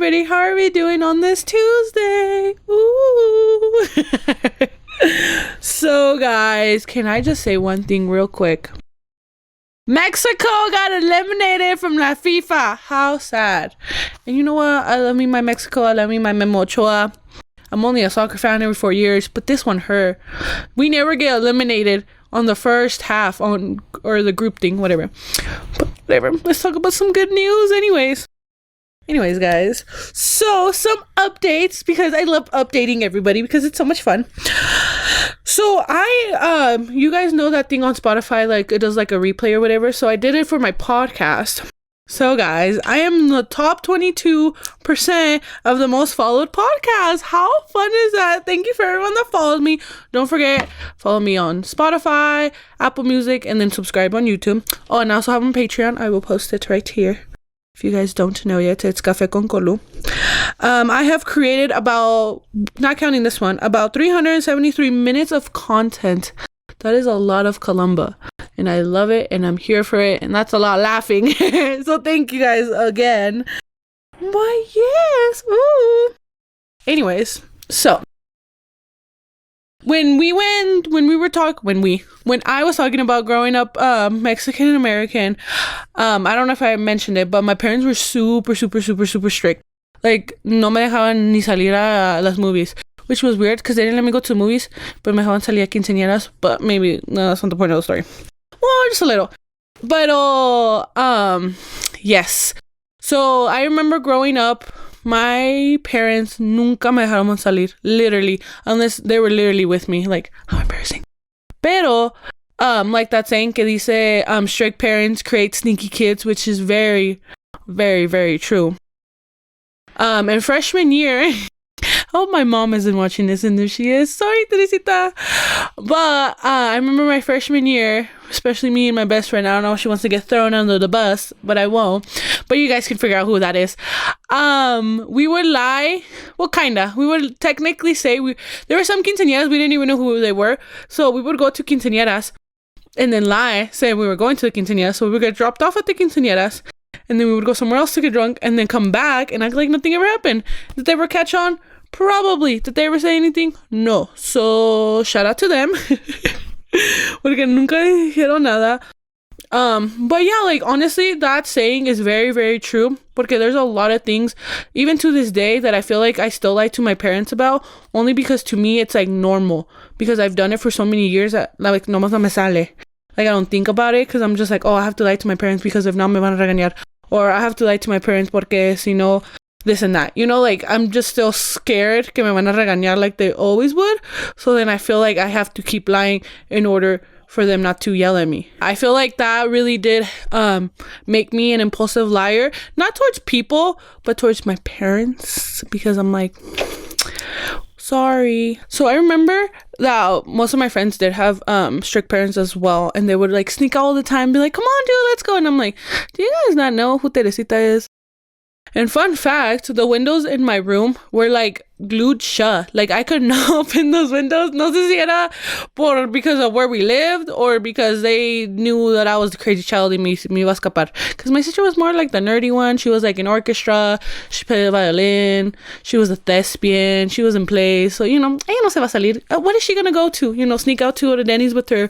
everybody. How are we doing on this Tuesday? Ooh. So, guys, can I just say one thing real quick? Mexico got eliminated from La FIFA. How sad. And you know what? I love me my Mexico. I love me my Memo Ochoa. I'm only a soccer fan every 4 years, but this one hurt. We never get eliminated on the first half or the group thing, whatever. But whatever. Let's talk about some good news Anyways, guys, so some updates, because I love updating everybody because it's so much fun. So you guys know that thing on Spotify, like it does like a replay or whatever. So I did it for my podcast. So guys, I am in the top 22% of the most followed podcasts. How fun is that? Thank you for everyone that followed me. Don't forget, follow me on Spotify, Apple Music, and then subscribe on YouTube. Oh, and I also have on Patreon. I will post it right here. If you guys don't know yet, it's Café con Colu. I have created about, not counting this one, about 373 minutes of content. That is a lot of Columba. And I love it, and I'm here for it, and that's a lot of laughing. So thank you guys again. But yes, woo. Anyways, so when I was talking about growing up Mexican and American, I don't know if I mentioned it, but my parents were super strict. Like, no me dejaban ni salir a las movies, which was weird because they didn't let me go to the movies, but me dejaban salir a quinceañeras. But maybe no, that's not the point of the story. Well, just a little. But yes. So I remember growing up, my parents nunca me dejaron salir, literally, unless they were literally with me. Like, how embarrassing. Pero, like that saying que dice, strict parents create sneaky kids, which is very, very, very true. In freshman year, I hope my mom isn't watching this, and if she is, sorry, Teresita. But I remember my freshman year, especially me and my best friend. I don't know if she wants to get thrown under the bus, but I won't. But you guys can figure out who that is. We would lie. Well, kinda. We would technically say there were some quinceañeras we didn't even know who they were. So we would go to quinceañeras and then lie, saying we were going to the quinceañeras. So we would get dropped off at the quinceañeras, and then we would go somewhere else to get drunk, and then come back and act like nothing ever happened. Did they ever catch on? Probably. Did they ever say anything? No. So shout out to them. Porque nunca dijeron nada. But yeah, like, honestly, that saying is very, very true. Porque there's a lot of things, even to this day, that I feel like I still lie to my parents about, only because to me it's like normal. Because I've done it for so many years that, like, nomás no me sale. Like, I don't think about it because I'm just like, oh, I have to lie to my parents because if not, me van a regañar. Or I have to lie to my parents porque si no, this and that. You know, like, I'm just still scared que me van a regañar like they always would. So then I feel like I have to keep lying in order for them not to yell at me. I feel like that really did make me an impulsive liar. Not towards people, but towards my parents. Because I'm like, sorry. So I remember that most of my friends did have strict parents as well. And they would like sneak out all the time, be like, come on, dude, let's go. And I'm like, do you guys not know who Teresita is? And fun fact, the windows in my room were like glued shut. Like, I could not open those windows. No sé si era because of where we lived or because they knew that I was the crazy child and me iba a escapar. Because my sister was more like the nerdy one. She was like in orchestra. She played the violin. She was a thespian. She was in plays. So, you know, ella no se va a salir. What is she going to go to? You know, sneak out to Denny's with her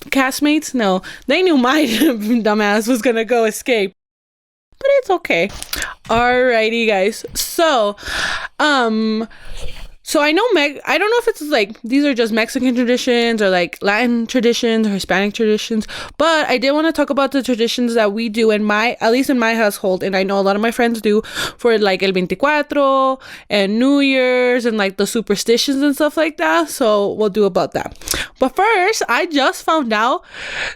castmates? No. They knew my dumbass was going to go escape. But it's okay. Alrighty, guys. So, I know I don't know if it's like these are just Mexican traditions or like Latin traditions or Hispanic traditions, but I did want to talk about the traditions that we do at least in my household, and I know a lot of my friends do for like el 24 and New Year's and like the superstitions and stuff like that. So we'll do about that. But first, I just found out.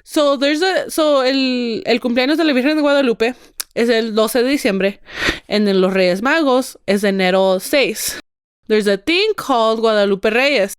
So el cumpleaños de la Virgen de Guadalupe es el 12 de diciembre, and then los Reyes Magos es enero 6. There's a thing called Guadalupe Reyes.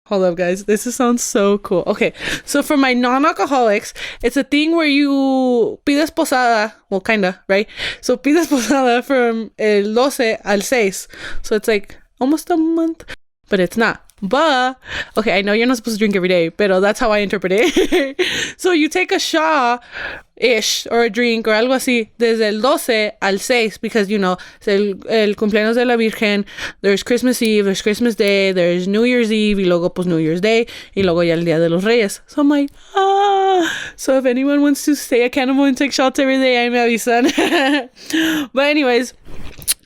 Hold up, guys. This sounds so cool. Okay, so for my non-alcoholics, it's a thing where you pides posada. Well, kinda, right? So pides posada from el 12 al 6. So it's like almost a month. but it's not. But, okay, I know you're not supposed to drink every day, but that's how I interpret it. So you take a shot-ish or a drink or algo así desde el 12 al 6 because, you know, es el cumpleaños de la Virgen, there's Christmas Eve, there's Christmas Day, there's New Year's Eve, y luego pues New Year's Day, y luego ya el Día de los Reyes. So I'm like, So if anyone wants to stay accountable and take shots every day, I me avisan. But anyways...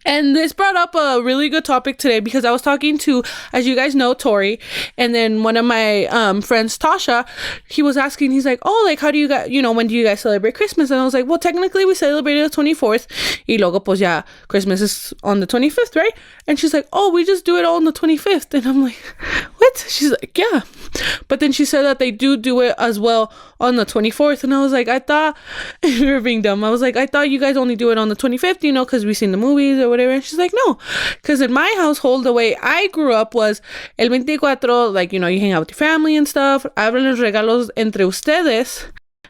And this brought up a really good topic today because I was talking to, as you guys know, Tori, and then one of my friends, Tasha, he was asking, he's like, oh, like, how do you guys, you know, when do you guys celebrate Christmas? And I was like, well, technically we celebrated the 24th, y luego, pues, ya, Christmas is on the 25th, right? And she's like, oh, we just do it all on the 25th. And I'm like, what? She's like, yeah. But then she said that they do it as well on the 24th. And I was like, I thought, we were being dumb. I was like, I thought you guys only do it on the 25th, you know, because we've seen the movies or whatever. And she's like, no, because in my household, the way I grew up was el 24, like, you know, you hang out with your family and stuff, abren los regalos entre ustedes,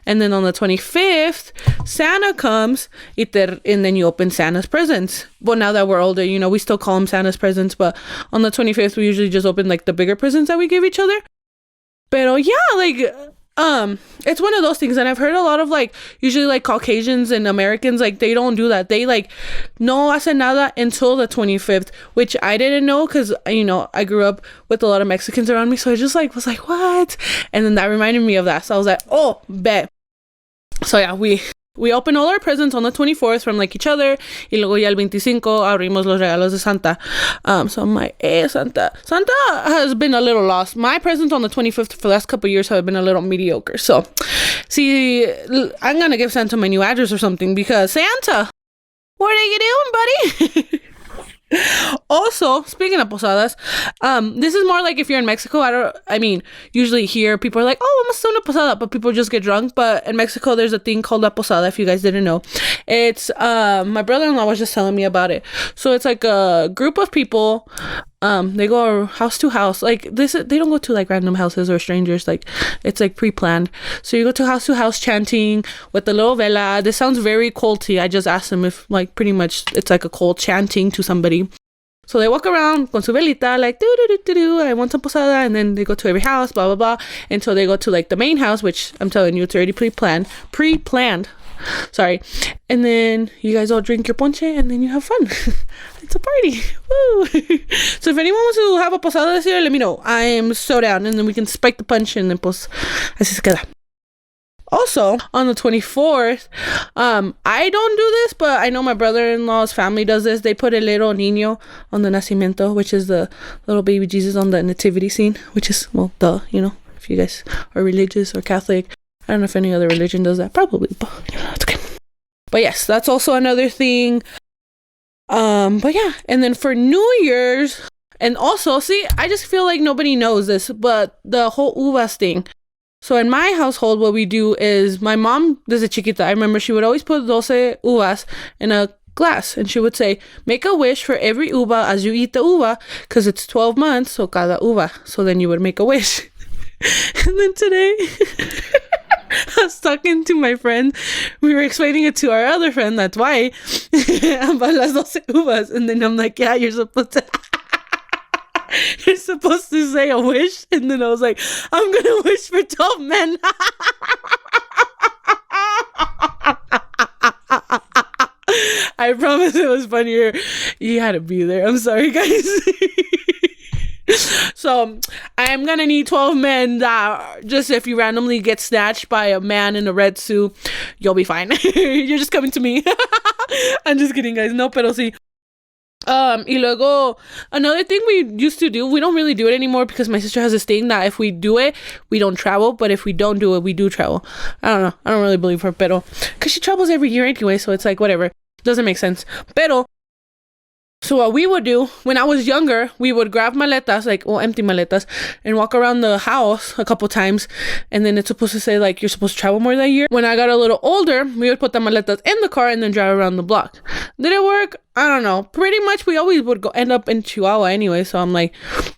and then on the 25th, Santa comes, and then you open Santa's presents. Well, now that we're older, you know, we still call them Santa's presents, but on the 25th, we usually just open, like, the bigger presents that we give each other. Pero yeah, like... it's one of those things, and I've heard a lot of, like, usually, like, Caucasians and Americans, like, they don't do that. They, like, no hacen nada until the 25th, which I didn't know, because, you know, I grew up with a lot of Mexicans around me, so I just, like, was like, what? And then that reminded me of that, so I was like, oh, bet. So, yeah, we open all our presents on the 24th from, like, each other, y luego ya el 25 abrimos los regalos de Santa. So I'm like, Santa has been a little lost. My presents on the 25th for the last couple of years have been a little mediocre. So, see, I'm gonna give Santa my new address or something, because Santa, what are you doing, buddy? Also, speaking of posadas, this is more like if you're in Mexico. I mean, usually here people are like, oh, vamos a hacer una posada, but people just get drunk. But in Mexico, there's a thing called la posada, if you guys didn't know. It's, my brother-in-law was just telling me about it. So it's like a group of people, they go house to house, like this, they don't go to like random houses or strangers, like it's like pre-planned. So you go to house chanting with the little vela. This sounds very culty. I just asked them if, like, pretty much it's like a cult chanting to somebody. So they walk around con su velita, like, do, I want some posada, and then they go to every house, blah, blah, blah, until they go to, like, the main house, which I'm telling you, it's already pre-planned, sorry, and then you guys all drink your ponche, and then you have fun. It's a party, woo! So if anyone wants to have a posada this year, let me know. I am so down, and then we can spike the punch, and then pues, así se queda. Also, on the 24th, I don't do this, but I know my brother-in-law's family does this. They put a little niño on the nacimiento, which is the little baby Jesus on the nativity scene, which is, well, you know, if you guys are religious or Catholic. I don't know if any other religion does that. Probably, but, you know, it's okay. But yes, that's also another thing. But yeah, and then for New Year's, and also, see, I just feel like nobody knows this, but the whole uvas thing. So in my household, what we do is my mom, desde chiquita, I remember she would always put 12 uvas in a glass, and she would say, make a wish for every uva as you eat the uva, because it's 12 months, so cada uva. So then you would make a wish. And then today, I was talking to my friend. We were explaining it to our other friend, that's why, about las 12 uvas. And then I'm like, yeah, you're supposed to... You're supposed to say a wish. And then I was like, I'm gonna wish for 12 men. I promise it was funnier. You had to be there. I'm sorry, guys. So I'm gonna need 12 men that, just if you randomly get snatched by a man in a red suit, you'll be fine. You're just coming to me. I'm just kidding, guys. No, pero sí. Y luego, another thing we used to do, we don't really do it anymore because my sister has this thing that if we do it, we don't travel, but if we don't do it, we do travel. I don't know. I don't really believe her, pero, because she travels every year anyway, so it's like, whatever. Doesn't make sense. Pero, so what we would do, when I was younger, we would grab maletas, like, well, empty maletas, and walk around the house a couple times, and then it's supposed to say, like, you're supposed to travel more that year. When I got a little older, we would put the maletas in the car and then drive around the block. Did it work? I don't know. Pretty much, we always would end up in Chihuahua anyway, so I'm like,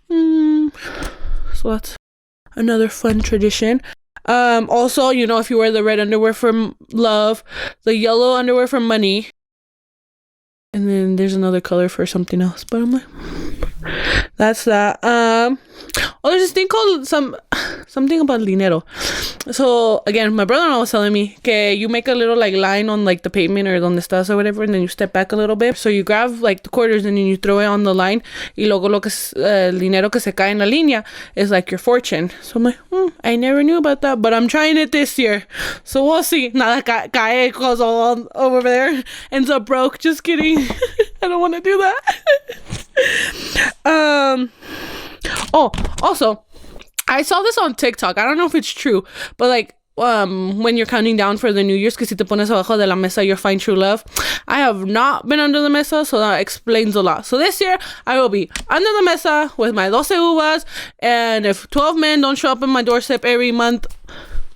so that's another fun tradition. Also, you know, if you wear the red underwear for love, the yellow underwear for money, And then there's another color for something else. But I'm like, that's that. Oh, there's this thing called something about dinero. So again, my brother-in-law was telling me, okay, you make a little like line on like the pavement or donde estás or whatever, and then you step back a little bit. So you grab like the quarters and then you throw it on the line. Y luego lo que el dinero que se cae en la línea is like your fortune. So I'm like, I never knew about that, but I'm trying it this year. So we'll see. Nada cae, goes all over there, ends up broke. Just kidding. I don't want to do that. Oh, also, I saw this on TikTok. I don't know if it's true, but like when you're counting down for the New Year's, que si te pones abajo de la mesa, you'll find true love. I have not been under the mesa, so that explains a lot. So this year, I will be under the mesa with my 12 uvas, and if 12 men don't show up on my doorstep every month,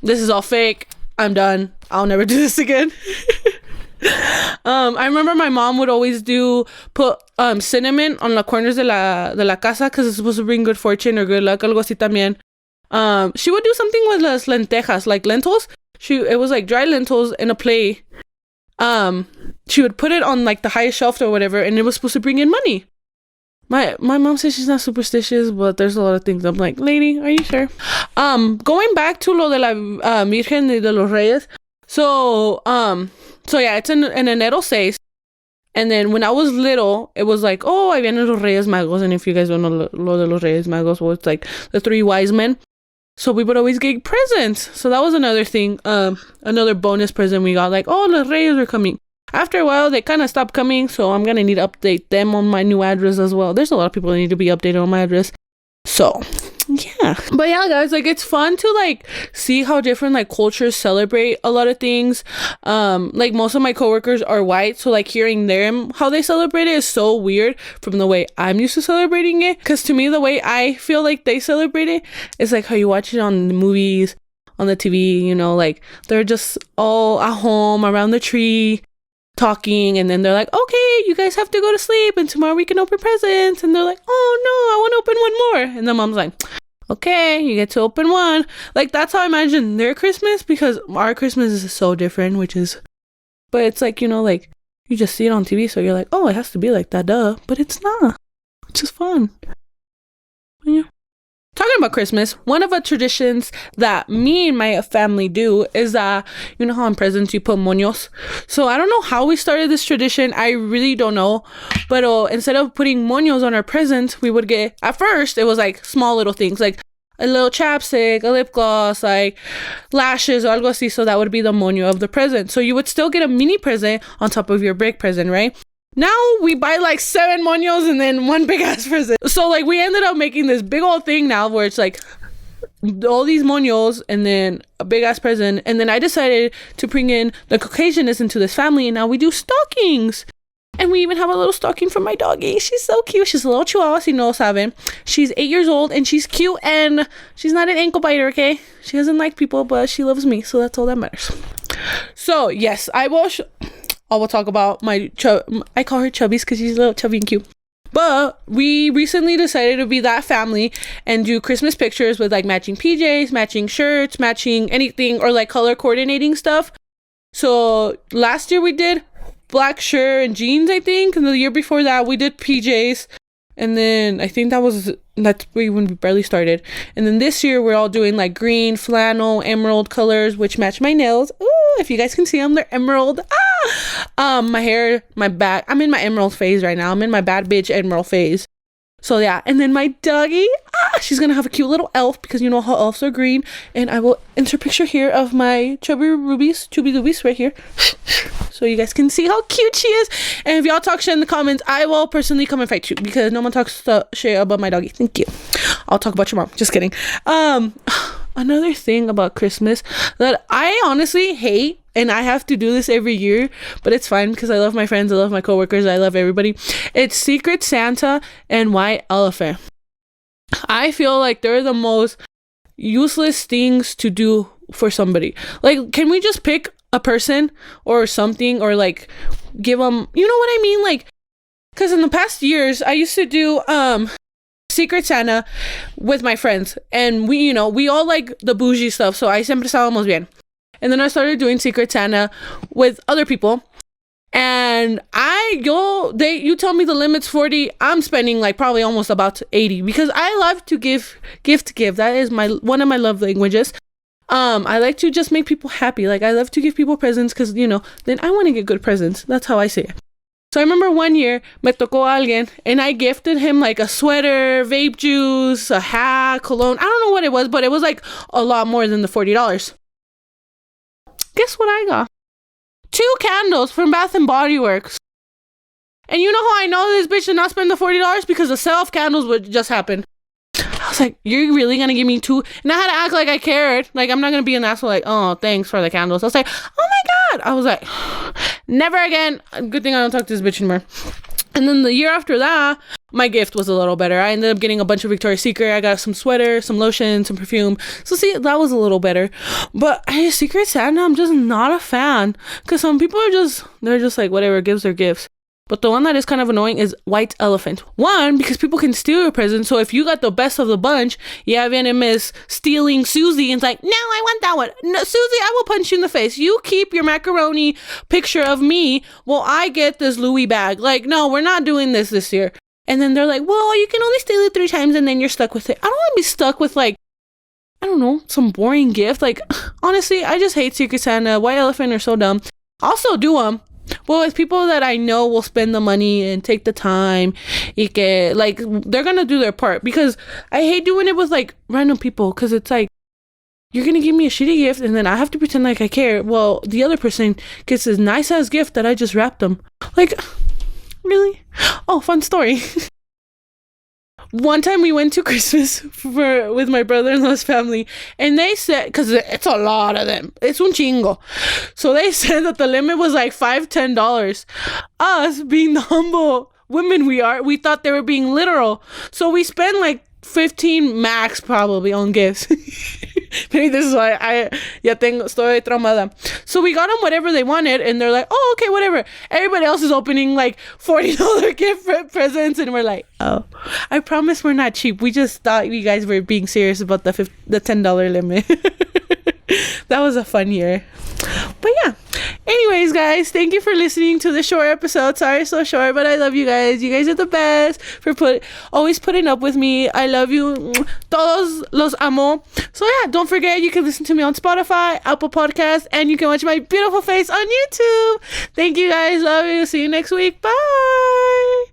this is all fake. I'm done. I'll never do this again. I remember my mom would always put cinnamon on the corners de la casa because it's supposed to bring good fortune or good luck, algo así también. She would do something with las lentejas, like lentils. It was like dry lentils in a plate. She would put it on like the highest shelf or whatever, and it was supposed to bring in money. My mom says she's not superstitious, but there's a lot of things. I'm like, lady, are you sure? Going back to lo de la Virgen de los Reyes. So yeah, it's in enero 6. And then when I was little, it was like, oh, ahí vienen los Reyes Magos. And if you guys don't know lo de los Reyes Magos, well, it's like the 3 wise men. So we would always get presents. So that was another thing, another bonus present we got. Like, oh, los Reyes are coming. After a while, they kind of stopped coming. So I'm going to need to update them on my new address as well. There's a lot of people that need to be updated on my address. So yeah, but yeah, guys, like it's fun to like see how different like cultures celebrate a lot of things. Like most of my coworkers are white, so like hearing them how they celebrate it is so weird from the way I'm used to celebrating it. Because to me, the way I feel like they celebrate it is like how you watch it on the movies, on the TV, you know, like they're just all at home around the tree talking, and then they're like, okay, you guys have to go to sleep and tomorrow we can open presents, and they're like, oh no, I want to open one more, and the mom's like, okay, you get to open one. Like that's how I imagine their Christmas, because our Christmas is so different, but it's like, you know, like you just see it on TV, so you're like, oh, it has to be like that, duh, but it's not. It's just fun. Yeah. Talking about Christmas, one of the traditions that me and my family do is that, you know how in presents you put moños? So I don't know how we started this tradition. I really don't know. But instead of putting moños on our presents, we would get, at first, it was like small little things, like a little chapstick, a lip gloss, like lashes or algo así. So that would be the moño of the present. So you would still get a mini present on top of your big present, right? Now we buy like 7 moños and then one big ass present. So like we ended up making this big old thing now where it's like all these moños and then a big ass present. And then I decided to bring in the Caucasianness into this family, and now we do stockings. And we even have a little stocking for my doggy. She's so cute. She's a little chihuahua, si no saben. She's 8 years old and she's cute, and she's not an ankle biter, okay? She doesn't like people, but she loves me, so that's all that matters. So yes, I will talk about my I call her Chubbies because she's a little chubby and cute. But we recently decided to be that family and do Christmas pictures with like matching PJs, matching shirts, matching anything, or like color coordinating stuff. So last year we did black shirt and jeans, I think. And the year before that we did PJs. And then I think that's when we barely started. And then this year we're all doing like green, flannel, emerald colors, which match my nails. Ooh, if you guys can see them, they're emerald. My hair, my back. I'm in my emerald phase right now. I'm in my bad bitch emerald phase. So yeah, and then my doggy, she's gonna have a cute little elf because you know how elves are green. And I will insert a picture here of my chubby rubies right here, so you guys can see how cute she is. And if y'all talk shit in the comments, I will personally come and fight you because no one talks shit about my doggy. Thank you. I'll talk about your mom. Just kidding. Another thing about Christmas that I honestly hate, and I have to do this every year, but it's fine because I love my friends, I love my coworkers, I love everybody. It's Secret Santa and White Elephant. I feel like they're the most useless things to do for somebody. Like, can we just pick a person or something, or like give them, you know what I mean? Like, because in the past years, I used to do Secret Santa with my friends, and we all like the bougie stuff, so I siempre estábamos bien. And then I started doing Secret Santa with other people, And you tell me the limit's 40, I'm spending like probably almost about 80 because I love to give. That is one of my love languages. I like to just make people happy. Like I love to give people presents because, then I want to get good presents. That's how I say it. So I remember one year, me tocó alguien, and I gifted him like a sweater, vape juice, a hat, cologne. I don't know what it was, but it was like a lot more than the $40. Guess what I got? 2 candles from Bath and Body Works. And you know how I know this bitch did not spend the $40? Because the sale of candles would just happen. I was like, you're really gonna give me 2? And I had to act like I cared. Like, I'm not gonna be an asshole like, oh, thanks for the candles. I was like, oh my God. I was like, never again. Good thing I don't talk to this bitch anymore. And then the year after that, my gift was a little better. I ended up getting a bunch of Victoria's Secret. I got some sweater, some lotion, some perfume. So see, that was a little better. But Secret Santa, I'm just not a fan. Because some people they're just like, whatever, gifts are gifts. But the one that is kind of annoying is White Elephant. One, because people can steal your present. So if you got the best of the bunch, viene Miss stealing Susie and it's like, no, I want that one. No, Susie, I will punch you in the face. You keep your macaroni picture of me while I get this Louis bag. Like, no, we're not doing this year. And then they're like, well, you can only steal it 3 times and then you're stuck with it. I don't want to be stuck with like, I don't know, some boring gift. Like, honestly, I just hate Secret Santa. White Elephant are so dumb. Also do them. Well, it's people that I know will spend the money and take the time. Like, they're going to do their part. Because I hate doing it with, like, random people. Because it's like, you're going to give me a shitty gift and then I have to pretend like I care. Well, the other person gets this nice-ass gift that I just wrapped them. Like, really? Oh, fun story. One time we went to Christmas with my brother-in-law's family, and they said, because it's a lot of them, it's un chingo, so they said that the limit was like $5-10. Us, being the humble women we are, we thought they were being literal, so we spent like 15 max probably on gifts. Maybe this is why estoy traumada. So we got them whatever they wanted, and they're like, oh, okay, whatever. Everybody else is opening like $40 gift presents, and we're like, oh, I promise we're not cheap. We just thought you guys were being serious about the $10 limit. That was a fun year. But yeah, anyways, guys, thank you for listening to the short episode. Sorry it's so short, but I love you guys. You guys are the best for always putting up with me. I love you. Todos los amo. So yeah, don't forget, you can listen to me on Spotify, Apple Podcasts, and you can watch my beautiful face on YouTube. Thank you guys. Love you. See you next week. Bye.